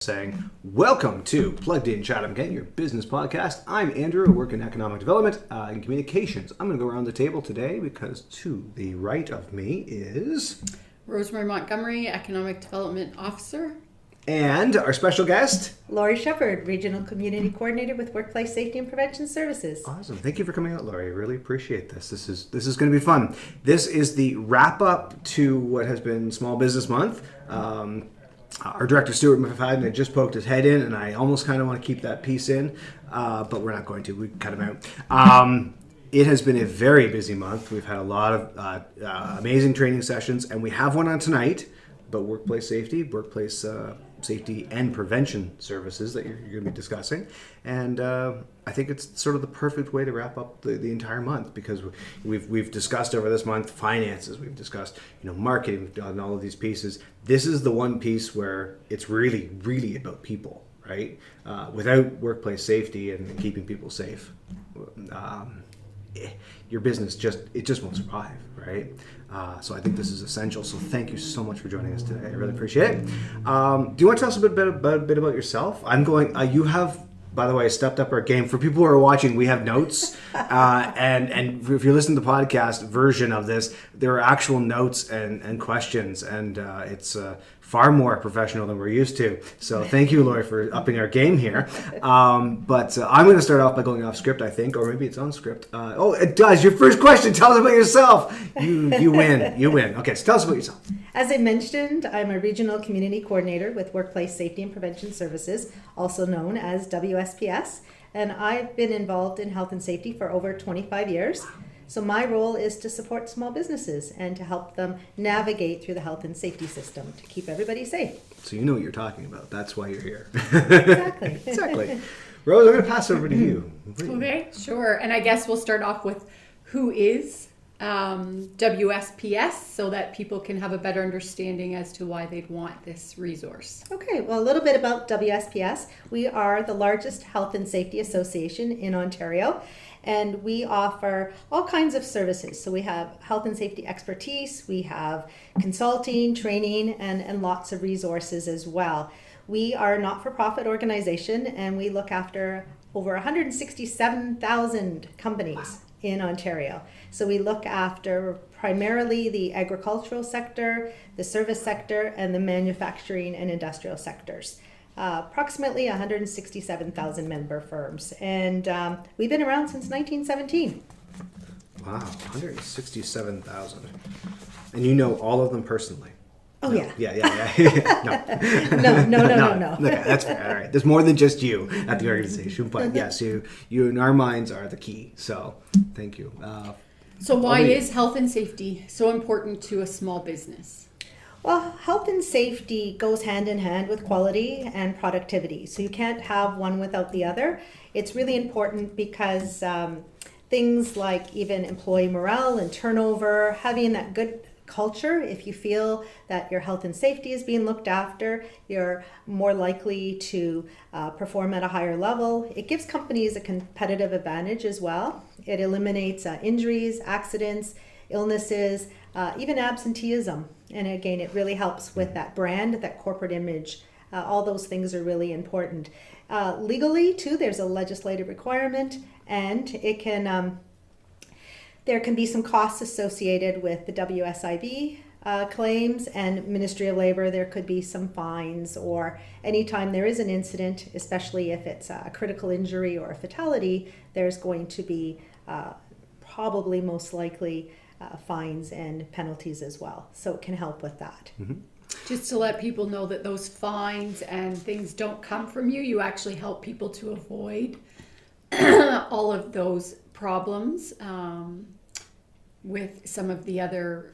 Saying, welcome to Plugged In Chatham-Kent, your business podcast. I'm Andrew, I work in economic development and communications. I'm going to go around the table today because to the right of me is... Rosemary Montgomery, Economic Development Officer. And our special guest... Lori Sheppard, Regional Community Coordinator with Workplace Safety and Prevention Services. Awesome. Thank you for coming out, Lori. I really appreciate this. This is going to be fun. This is the wrap-up to what has been Small Business Month. Our director, Stuart McFadden, had just poked his head in, and I almost kind of want to keep that piece in, but we're not going to. We cut him out. It has been a very busy month. We've had a lot of amazing training sessions, and we have one on tonight about workplace safety and prevention services that you're going to be discussing. And I think it's sort of the perfect way to wrap up the entire month, because we've discussed over this month finances, we've discussed marketing, we've done all of these pieces. This is the one piece where it's really, really about people, right? Without workplace safety and keeping people safe, your business just won't survive, right? So I think this is essential. So thank you so much for joining us today. I really appreciate it. Do you want to tell us a bit about yourself? You have, by the way, stepped up our game. For people who are watching, we have notes, and if you're listening to the podcast version of this, there are actual notes and questions, and it's far more professional than we're used to. So thank you, Lori, for upping our game here. But I'm going to start off by going off script, I think, or maybe it's on script. It does. Your first question. Tell us about yourself. You win. You win. Okay, so tell us about yourself. As I mentioned, I'm a Regional Community Coordinator with Workplace Safety and Prevention Services, also known as WSPS, and I've been involved in health and safety for over 25 years. So my role is to support small businesses and to help them navigate through the health and safety system to keep everybody safe. So you know what you're talking about. That's why you're here. Exactly. Exactly. Rose, I'm going to pass it over to you. Okay, sure. And I guess we'll start off with who is WSPS, so that people can have a better understanding as to why they'd want this resource. Okay, well, a little bit about WSPS. We are the largest health and safety association in Ontario, and we offer all kinds of services. So we have health and safety expertise, we have consulting, training, and lots of resources as well. We are a not-for-profit organization, and we look after over 167,000 companies in Ontario. So we look after primarily the agricultural sector, the service sector, and the manufacturing and industrial sectors. Approximately 167,000 member firms. And we've been around since 1917. Wow, 167,000. And you know all of them personally? Oh, no. yeah. No. No. Okay, that's fair. All right. There's more than just you at the organization. But yes, you in our minds are the key. So thank you. So why is health and safety so important to a small business? Well, health and safety goes hand in hand with quality and productivity. So you can't have one without the other. It's really important because things like even employee morale and turnover, having that good culture, if you feel that your health and safety is being looked after, you're more likely to perform at a higher level. It gives companies a competitive advantage as well. It eliminates injuries, accidents, illnesses, even absenteeism. And again, it really helps with that brand, that corporate image. All those things are really important. Legally, too, there's a legislative requirement, and it can there can be some costs associated with the WSIB claims, and Ministry of Labor. There could be some fines, or anytime there is an incident, especially if it's a critical injury or a fatality, there's going to be probably most likely fines and penalties as well. So it can help with that. Mm-hmm. Just to let people know that those fines and things don't come from you. You actually help people to avoid all of those problems with some of the other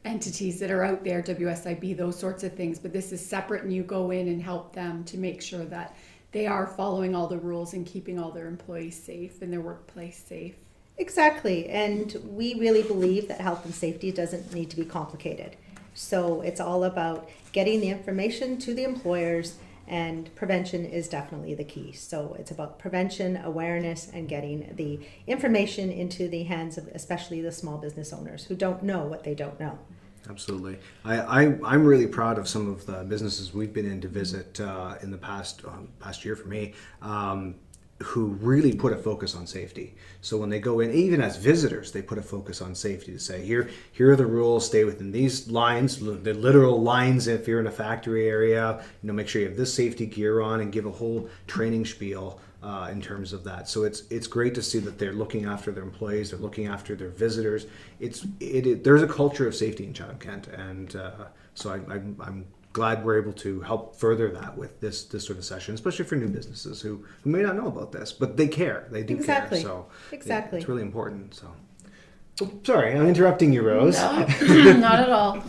entities that are out there, WSIB, those sorts of things. But this is separate, and you go in and help them to make sure that they are following all the rules and keeping all their employees safe and their workplace safe. Exactly. And we really believe that health and safety doesn't need to be complicated. So it's all about getting the information to the employers, and prevention is definitely the key. So it's about prevention, awareness, and getting the information into the hands of especially the small business owners who don't know what they don't know. Absolutely. I'm really proud of some of the businesses we've been in to visit in the past year for me, who really put a focus on safety. So when they go in, even as visitors, they put a focus on safety to say, here are the rules, stay within these lines, the literal lines if you're in a factory area, make sure you have this safety gear on, and give a whole training spiel in terms of that. So it's great to see that they're looking after their employees, they're looking after their visitors. There's a culture of safety in Chatham-Kent, and so I'm glad we're able to help further that with this sort of session, especially for new businesses who may not know about this, but they care. They do Exactly. care. So Exactly. it's really important. So, sorry, I'm interrupting you, Rose. No, not at all.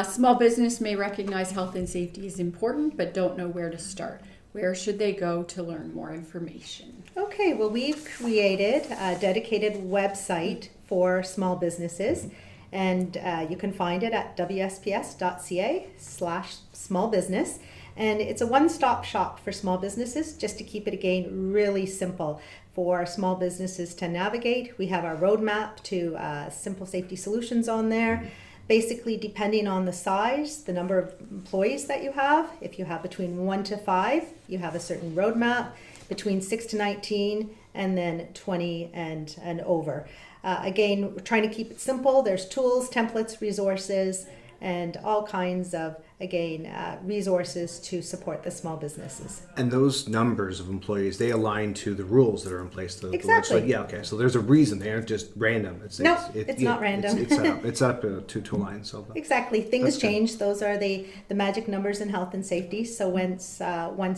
Small business may recognize health and safety is important, but don't know where to start. Where should they go to learn more information? Okay, well, we've created a dedicated website for small businesses, and you can find it at wsps.ca/smallbusiness. And it's a one-stop shop for small businesses, just to keep it, again, really simple for small businesses to navigate. We have our roadmap to simple safety solutions on there. Basically, depending on the size, the number of employees that you have, if you have between 1 to 5, you have a certain roadmap, between 6 to 19, and then 20 and over. Again, we're trying to keep it simple. There's tools, templates, resources, and all kinds of, again, resources to support the small businesses. And those numbers of employees, they align to the rules that are in place. The Exactly. website. Yeah, okay. So there's a reason. They aren't just random. It's not random. It's set up to align. So Exactly. Things That's good. change. Those are the magic numbers in health and safety. So once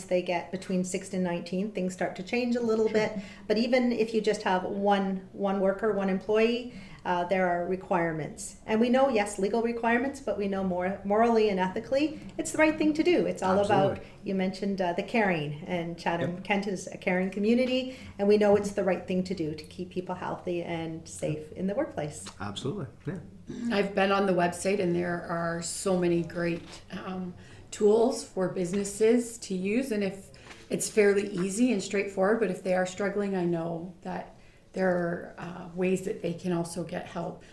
they get between 6 and 19, things start to change a little bit. But even if you just have one worker, one employee, there are requirements. And we know, yes, legal requirements, but we know more morally and ethically, it's the right thing to do. It's all Absolutely. about, you mentioned the caring, and Chatham-Kent is a caring community, and we know it's the right thing to do to keep people healthy and safe in the workplace. absolutely, yeah. I've been on the website, and there are so many great tools for businesses to use. And if it's fairly easy and straightforward, but if they are struggling, I know that there are ways that they can also get help.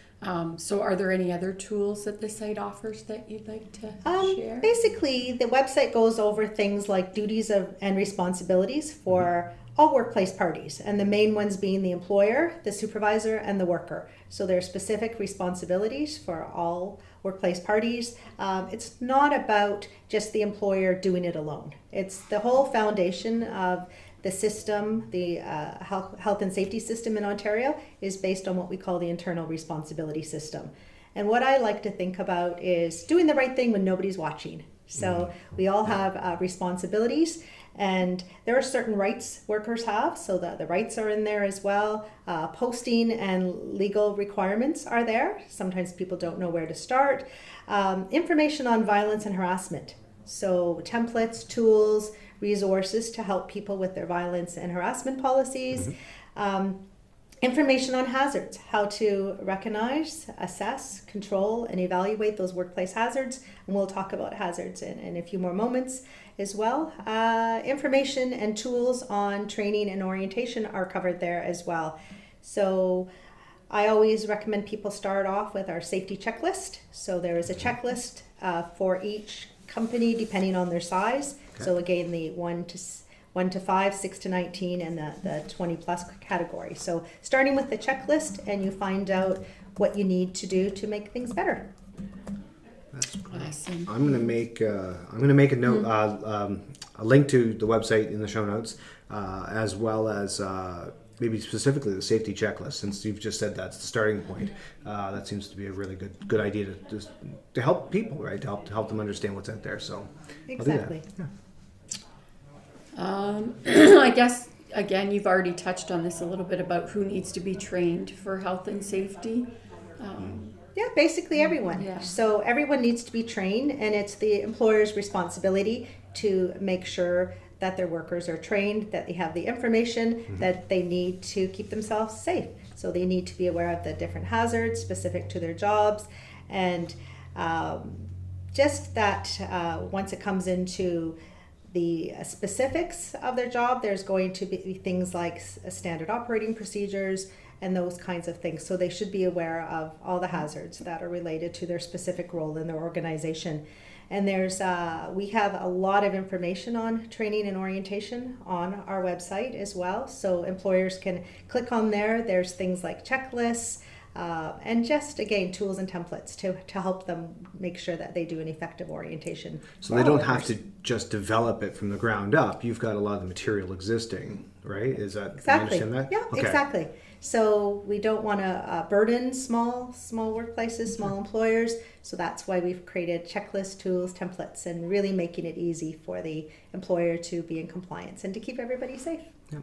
So are there any other tools that the site offers that you'd like to share? Basically, the website goes over things like duties and responsibilities for all workplace parties, and the main ones being the employer, the supervisor, and the worker. So there are specific responsibilities for all workplace parties. It's not about just the employer doing it alone. It's the whole foundation of the system, the health and safety system in Ontario is based on what we call the internal responsibility system. And what I like to think about is doing the right thing when nobody's watching. So we all have responsibilities, and there are certain rights workers have, so the rights are in there as well. Posting and legal requirements are there. Sometimes people don't know where to start. Information on violence and harassment. So templates, tools, resources to help people with their violence and harassment policies. Information on hazards, how to recognize, assess, control, and evaluate those workplace hazards. And we'll talk about hazards in a few more moments as well. Information and tools on training and orientation are covered there as well. So I always recommend people start off with our safety checklist. So there is a checklist for each company depending on their size. Okay. So again, the 1 to 5, 6 to 19, and the 20 plus category. So starting with the checklist, and you find out what you need to do to make things better. That's great. Awesome. I'm gonna make a note, a link to the website in the show notes, as well as maybe specifically the safety checklist. Since you've just said that's the starting point, that seems to be a really good idea to help people, right? To help them understand what's out there. So Exactly. I'll do that. Yeah. I guess, again, you've already touched on this a little bit about who needs to be trained for health and safety. Yeah, basically everyone. Yeah. So everyone needs to be trained, and it's the employer's responsibility to make sure that their workers are trained, that they have the information that they need to keep themselves safe. So they need to be aware of the different hazards specific to their jobs, and just that once it comes into the specifics of their job, there's going to be things like standard operating procedures and those kinds of things. So they should be aware of all the hazards that are related to their specific role in their organization. And we have a lot of information on training and orientation on our website as well. So employers can click on there. There's things like checklists, and just again tools and templates to help them make sure that they do an effective orientation. So they don't have to just develop it from the ground up. You've got a lot of the material existing, right? Is that Exactly. you understand that? Yeah, Okay. exactly. So we don't want to burden small workplaces, small employers. So that's why we've created checklists, tools, templates, and really making it easy for the employer to be in compliance and to keep everybody safe. Yeah.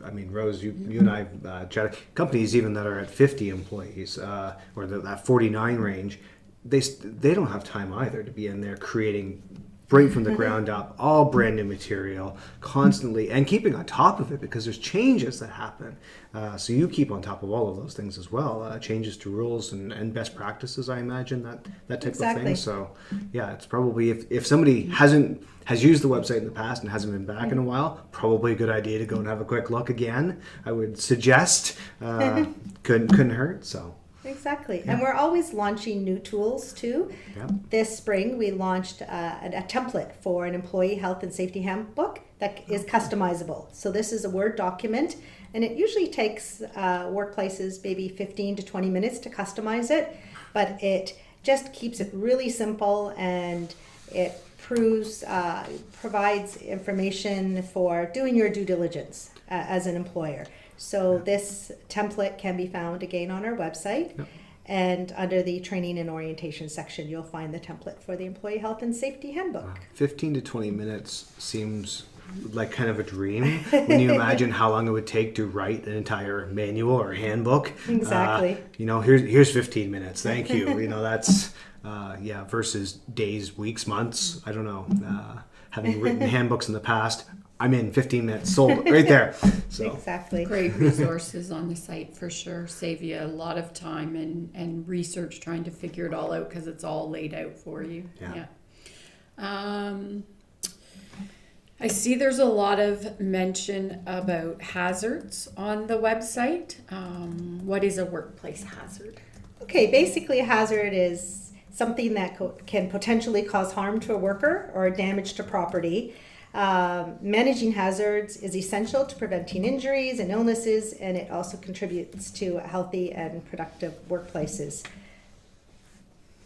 I mean, Rose, you and I chatted. Companies even that are at 50 employees or that 49 range, they don't have time either to be in there creating right from the ground up, all brand new material, constantly, and keeping on top of it because there's changes that happen. So you keep on top of all of those things as well. Changes to rules and best practices, I imagine, that type of thing. So yeah, it's probably if somebody has used the website in the past and hasn't been back in a while, probably a good idea to go and have a quick look again. I would suggest. Couldn't hurt. So. Exactly. Yeah. And we're always launching new tools too. Yeah. This spring we launched a template for an employee health and safety handbook that is customizable. So this is a Word document, and it usually takes workplaces maybe 15 to 20 minutes to customize it, but it just keeps it really simple, and it provides information for doing your due diligence as an employer. So this template can be found again on our website. Yep. And under the training and orientation section, you'll find the template for the employee health and safety handbook. 15 to 20 minutes seems like kind of a dream when you imagine how long it would take to write an entire manual or handbook. Exactly. Here's 15 minutes. Thank you. That's versus days, weeks, months. I don't know. Having written handbooks in the past, I'm in 15 minutes, sold right there. So Exactly. Great resources on the site for sure. Save you a lot of time and research trying to figure it all out because it's all laid out for you. Yeah. I see there's a lot of mention about hazards on the website. What is a workplace hazard? Okay, basically a hazard is something that can potentially cause harm to a worker or damage to property. Managing hazards is essential to preventing injuries and illnesses, and it also contributes to healthy and productive workplaces.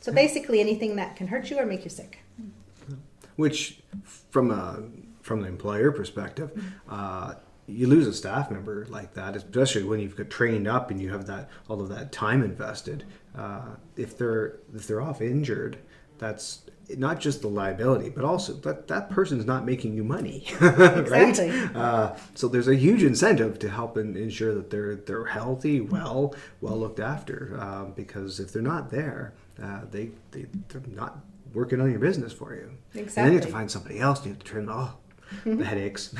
So basically anything that can hurt you or make you sick. which from the employer perspective, you lose a staff member like that, especially when you've got trained up and you have all of that time invested. If they're off injured, that's not just the liability, but also that person's not making you money, right? Exactly. So there's a huge incentive to help and ensure that they're healthy, well looked after, because if they're not there, they're not working on your business for you. Exactly. And then you have to find somebody else. And you have to turn the headaches.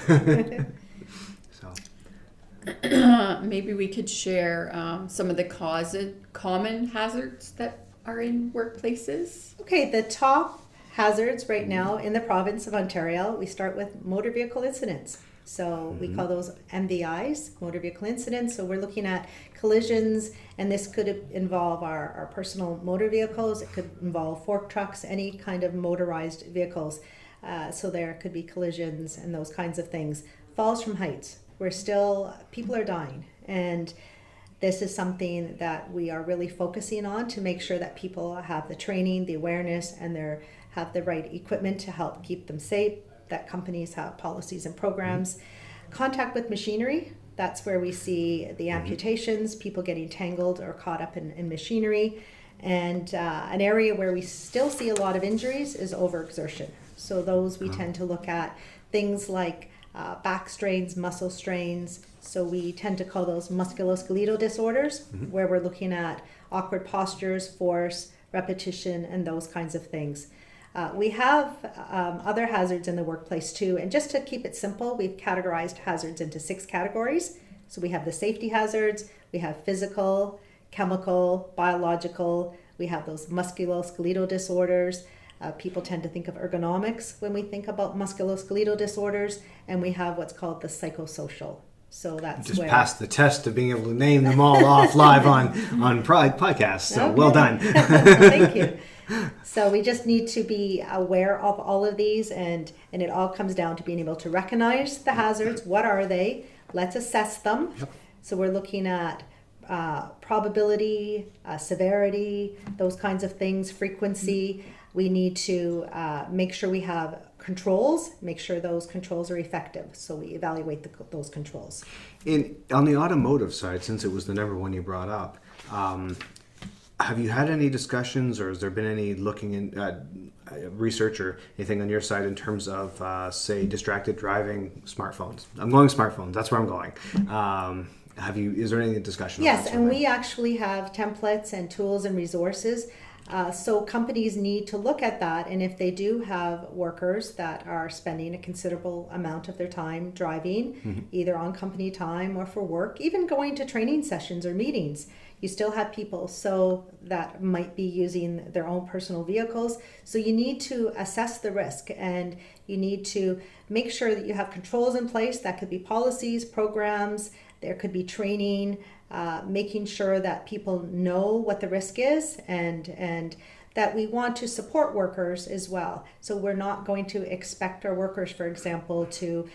So maybe we could share some of the common hazards that are in workplaces. Okay, the top hazards right now in the province of Ontario, we start with motor vehicle incidents. So we call those MVIs, motor vehicle incidents. So we're looking at collisions, and this could involve our personal motor vehicles. It could involve fork trucks, any kind of motorized vehicles. So there could be collisions and those kinds of things. Falls from heights. People are dying. And this is something that we are really focusing on to make sure that people have the training, the awareness, and have the right equipment to help keep them safe, that companies have policies and programs. Contact with machinery, that's where we see the amputations, people getting tangled or caught up in machinery. And an area where we still see a lot of injuries is overexertion. So those we tend to look at things like back strains, muscle strains. So we tend to call those musculoskeletal disorders, where we're looking at awkward postures, force, repetition, and those kinds of things. We have other hazards in the workplace too, and just to keep it simple, we've categorized hazards into 6 categories. So we have the safety hazards, we have physical, chemical, biological, we have those musculoskeletal disorders. People tend to think of ergonomics when we think about musculoskeletal disorders, and we have what's called the psychosocial. So that's Just where passed the test of being able to name them all off live on Pride Podcast. So well done. Thank you. So we just need to be aware of all of these, and it all comes down to being able to recognize the hazards. What are they? Let's assess them. Yep. So we're looking at probability, severity, those kinds of things, frequency. We need to make sure we have controls, make sure those controls are effective. So we evaluate those controls. On the automotive side, since it was the number one you brought up, have you had any discussions, or has there been any looking in research or anything on your side in terms of, say, distracted driving, smartphones? I'm going smartphones. That's where I'm going. Is there any discussion? Yes, on that and we actually have templates and tools and resources. So companies need to look at that, and if they do have workers that are spending a considerable amount of their time driving, either on company time or for work, even going to training sessions or meetings, you still have people that might be using their own personal vehicles. So you need to assess the risk, and you need to make sure that you have controls in place. That could be policies, programs, there could be training, making sure that people know what the risk is, and that we want to support workers as well. So we're not going to expect our workers, for example, to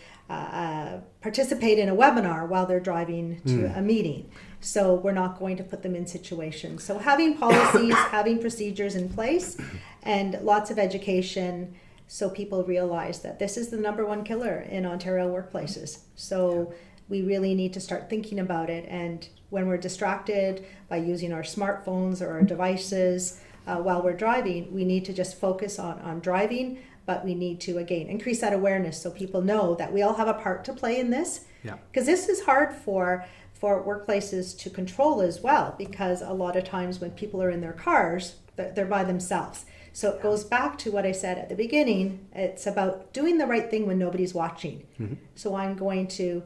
participate in a webinar while they're driving to a meeting. So we're not going to put them in situations. So having policies, having procedures in place, and lots of education so people realize that this is the number one killer in Ontario workplaces. So we really need to start thinking about it. And when we're distracted by using our smartphones or our devices while we're driving, we need to just focus on driving, but we need to, again, increase that awareness so people know that we all have a part to play in this. Yeah. Because this is hard for workplaces to control as well, because a lot of times when people are in their cars, they're by themselves. So it goes back to what I said at the beginning. It's about doing the right thing when nobody's watching. So I'm going to,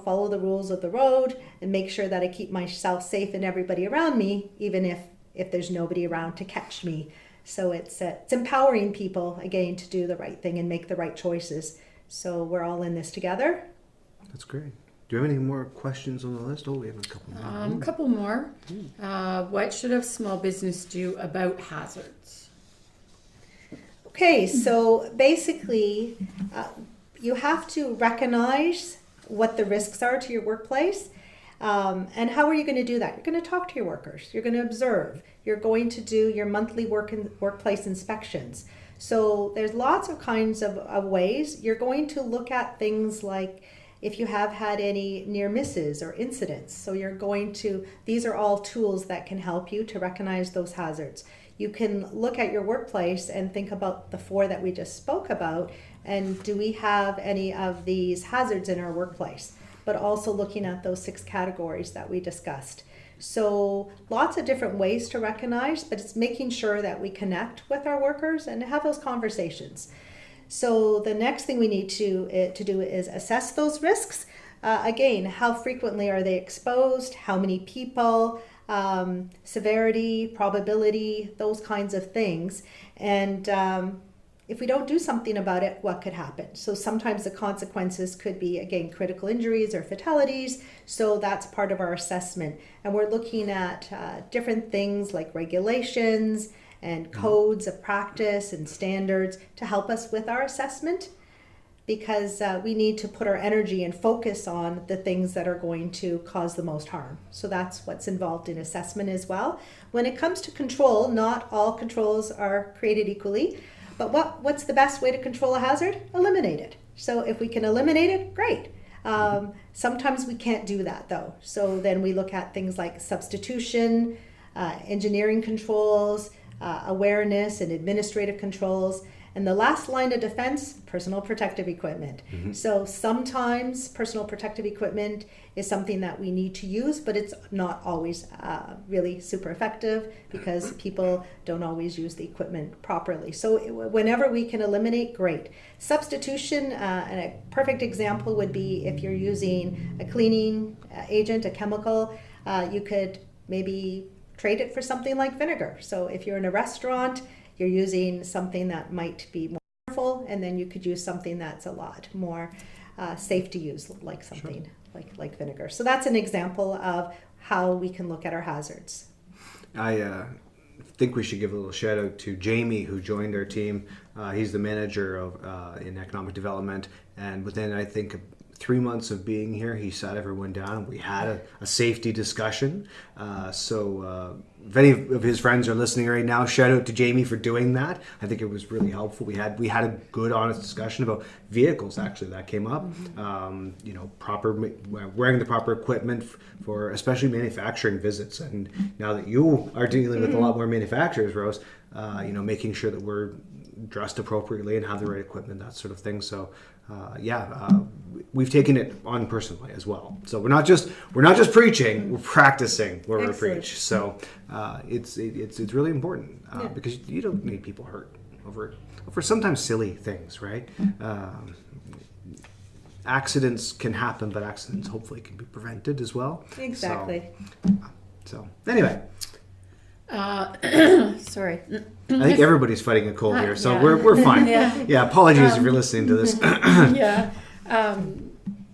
follow the rules of the road and make sure that I keep myself safe and everybody around me, even if there's nobody around to catch me. So it's empowering people, again, to do the right thing and make the right choices. So we're all in this together. That's great. Do you have any more questions on the list? Oh, we have a couple more. A couple more. What should a small business do about hazards? Okay, so basically, you have to recognize what the risks are to your workplace. And how are you going to do that? You're going to talk to your workers. You're going to observe. You're going to do your monthly workplace inspections. So there's lots of kinds of ways. You're going to look at things like if you have had any near misses or incidents. So these are all tools that can help you to recognize those hazards. You can look at your workplace and think about the 4 that we just spoke about, and do we have any of these hazards in our workplace? But also looking at those 6 categories that we discussed. So lots of different ways to recognize, but it's making sure that we connect with our workers and have those conversations. So the next thing we need to do is assess those risks. Again, how frequently are they exposed? How many people? Severity, probability, those kinds of things. And if we don't do something about it, what could happen? So sometimes the consequences could be, again, critical injuries or fatalities. So that's part of our assessment. And we're looking at different things like regulations and codes of practice and standards to help us with our assessment, because we need to put our energy and focus on the things that are going to cause the most harm. So that's what's involved in assessment as well. When it comes to control, not all controls are created equally, but what's the best way to control a hazard? Eliminate it. So if we can eliminate it, great. Sometimes we can't do that though. So then we look at things like substitution, engineering controls, awareness and administrative controls. And the last line of defense, personal protective equipment. So sometimes personal protective equipment is something that we need to use, but it's not always really super effective because people don't always use the equipment properly. So whenever we can eliminate, great. Substitution, and a perfect example would be if you're using a cleaning agent, a chemical, you could maybe trade it for something like vinegar. So if you're in a restaurant, you're using something that might be more harmful, and then you could use something that's a lot more safe to use, like something like vinegar. So that's an example of how we can look at our hazards. I think we should give a little shout out to Jamie, who joined our team. He's the manager of in economic development, and within, I think, 3 months of being here, he sat everyone down and we had a safety discussion. If any of his friends are listening right now, shout out to Jamie for doing that. I think it was really helpful. We had a good, honest discussion about vehicles. Actually, that came up. Proper wearing the proper equipment for especially manufacturing visits. And now that you are dealing with a lot more manufacturers, Rose, making sure that we're dressed appropriately and have the right equipment, that sort of thing. So we've taken it on personally as well. So we're not just preaching, we're practicing where we preach. So it's really important because you don't need people hurt over sometimes silly things, right? Accidents can happen, but accidents hopefully can be prevented as well. Exactly. So anyway. Sorry. I think everybody's fighting a cold here, so we're fine. Yeah, apologies if you're listening to this.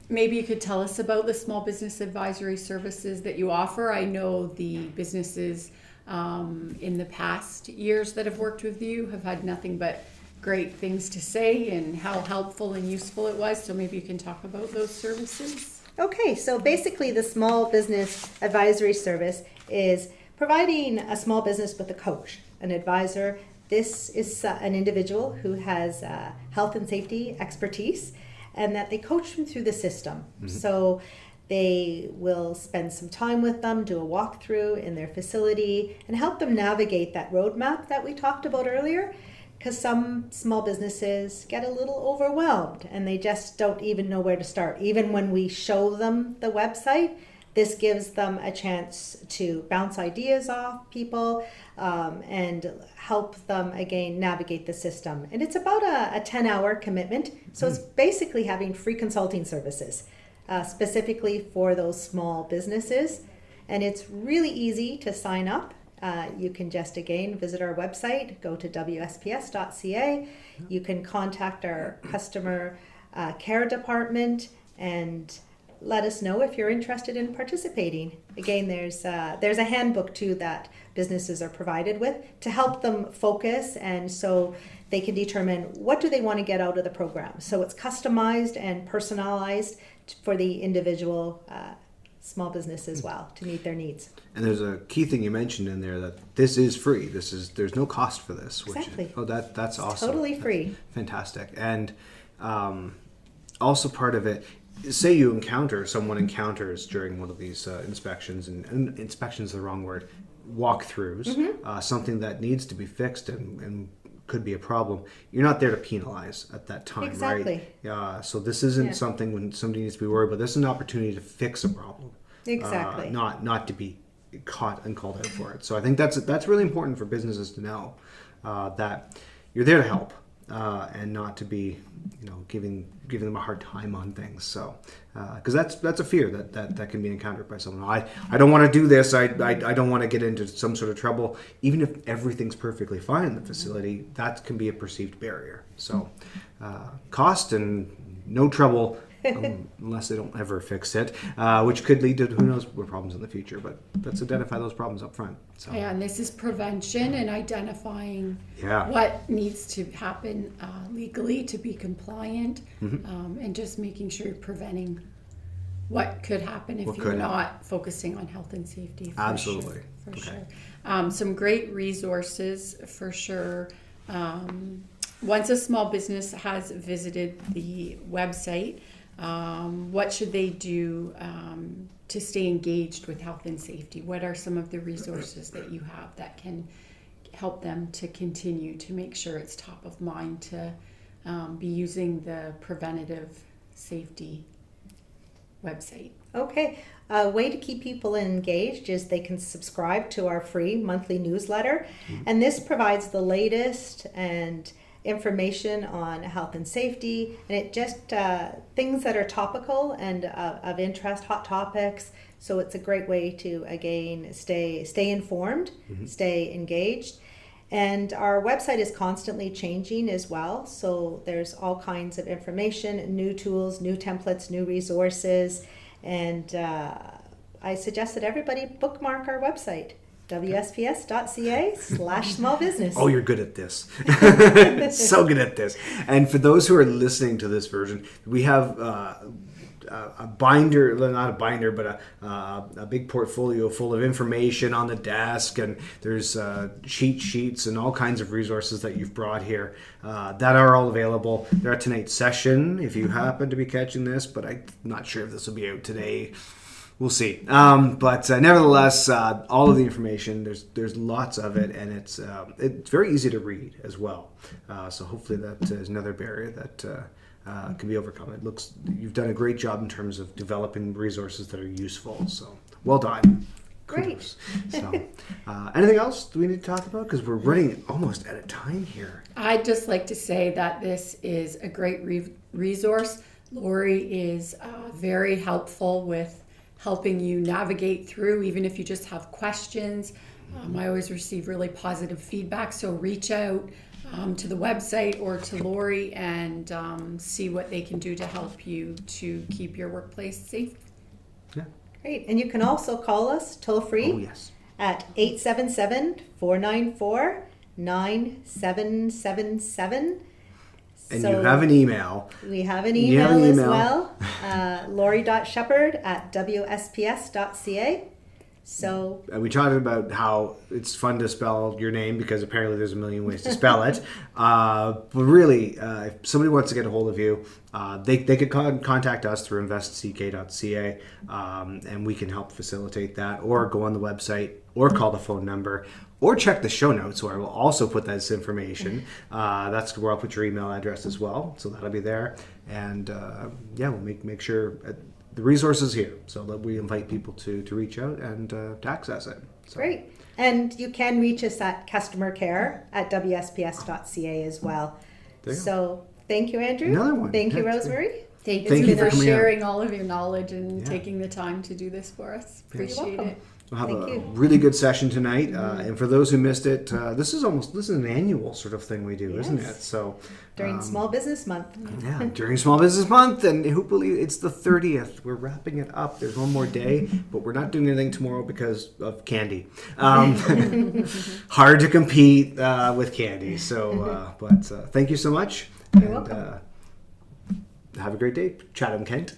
Maybe you could tell us about the small business advisory services that you offer. I know the businesses in the past years that have worked with you have had nothing but great things to say and how helpful and useful it was. So maybe you can talk about those services. Okay, so basically the small business advisory service is providing a small business with a coach, an advisor. This is an individual who has health and safety expertise, and that they coach them through the system. Mm-hmm. So they will spend some time with them, do a walkthrough in their facility, and help them navigate that roadmap that we talked about earlier. Because some small businesses get a little overwhelmed and they just don't even know where to start. Even when we show them the website, this gives them a chance to bounce ideas off people and help them, again, navigate the system. And it's about a 10-hour commitment. So it's basically having free consulting services, specifically for those small businesses. And it's really easy to sign up. You can just, again, visit our website, go to wsps.ca. You can contact our customer care department and let us know if you're interested in participating. Again, there's a handbook too that businesses are provided with to help them focus, and so they can determine what do they want to get out of the program. So it's customized and personalized for the individual small business as well to meet their needs. And there's a key thing you mentioned in there that this is free. There's no cost for this. Exactly. That's awesome. Totally free. That's fantastic. And also part of it, say someone encounters during one of these inspections, and inspections is the wrong word, walkthroughs, something that needs to be fixed and could be a problem. You're not there to penalize at that time, exactly. right? So this isn't something when somebody needs to be worried about. This is an opportunity to fix a problem. Exactly. Not to be caught and called out for it. So I think that's really important for businesses to know that you're there to help. And not to be, giving them a hard time on things. So, because that's a fear that can be encountered by someone. I don't want to do this. I don't want to get into some sort of trouble. Even if everything's perfectly fine in the facility, that can be a perceived barrier. So, cost and no trouble. Unless they don't ever fix it, which could lead to who knows what problems in the future. But let's identify those problems up front. So. Yeah, and this is prevention and identifying what needs to happen legally to be compliant, and just making sure you're preventing what could happen if you're not focusing on health and safety. Absolutely. For sure. Some great resources for sure. Once a small business has visited the website, what should they do to stay engaged with health and safety? What are some of the resources that you have that can help them to continue to make sure it's top of mind to be using the preventative safety website? Okay. A way to keep people engaged is they can subscribe to our free monthly newsletter. And this provides the latest and information on health and safety, and it just things that are topical and of interest, hot topics. So it's a great way to, again, stay informed, stay engaged. And our website is constantly changing as well. So there's all kinds of information, new tools, new templates, new resources. And I suggest that everybody bookmark our website, wsps.ca/small business. Oh, you're good at this. So good at this. And for those who are listening to this version, we have a binder, not a binder, but a big portfolio full of information on the desk, and there's cheat sheets and all kinds of resources that you've brought here that are all available. They're at tonight's session if you happen to be catching this, but I'm not sure if this will be out today. We'll see. But nevertheless, all of the information, there's lots of it, and it's very easy to read as well. So hopefully that is another barrier that can be overcome. It looks you've done a great job in terms of developing resources that are useful. So well done. Great. So, anything else do we need to talk about? Because we're running almost out of time here. I'd just like to say that this is a great resource. Lori is very helpful with helping you navigate through, even if you just have questions. I always receive really positive feedback, so reach out to the website or to Lori and see what they can do to help you to keep your workplace safe. Yeah. Great. And you can also call us toll free Oh, yes. at 877-494-9777. And you have an email. We have an You have email an as email. well, lori.sheppard@wsps.ca. So And we talked about how it's fun to spell your name because apparently there's a million ways to spell it. But really, if somebody wants to get a hold of you, they could contact us through investck.ca, and we can help facilitate that, or go on the website, or call the phone number, or check the show notes where I will also put this information. That's where I'll put your email address as well, so that'll be there. And we'll make sure the resources here, so that we invite people to reach out and to access it. So. great. And you can reach us at customer care at wsps.ca as well. There you go. So thank you, Andrew. Another one. Thank you, Yeah, Rosemary. Thank Thank you you for for coming out. sharing all of your knowledge and Yeah. taking the time to do this for us. You're Appreciate welcome. it. We'll have Thank a you. really good session tonight. And for those who missed it, this is an annual sort of thing we do, isn't Yes. it? So During Small Business Month. yeah, during Small Business Month, and who believe it's the 30th. We're wrapping it up. There's one more day, but we're not doing anything tomorrow because of candy. Hard to compete with candy. So, but thank you so much. You're welcome. Have a great day, Chatham-Kent.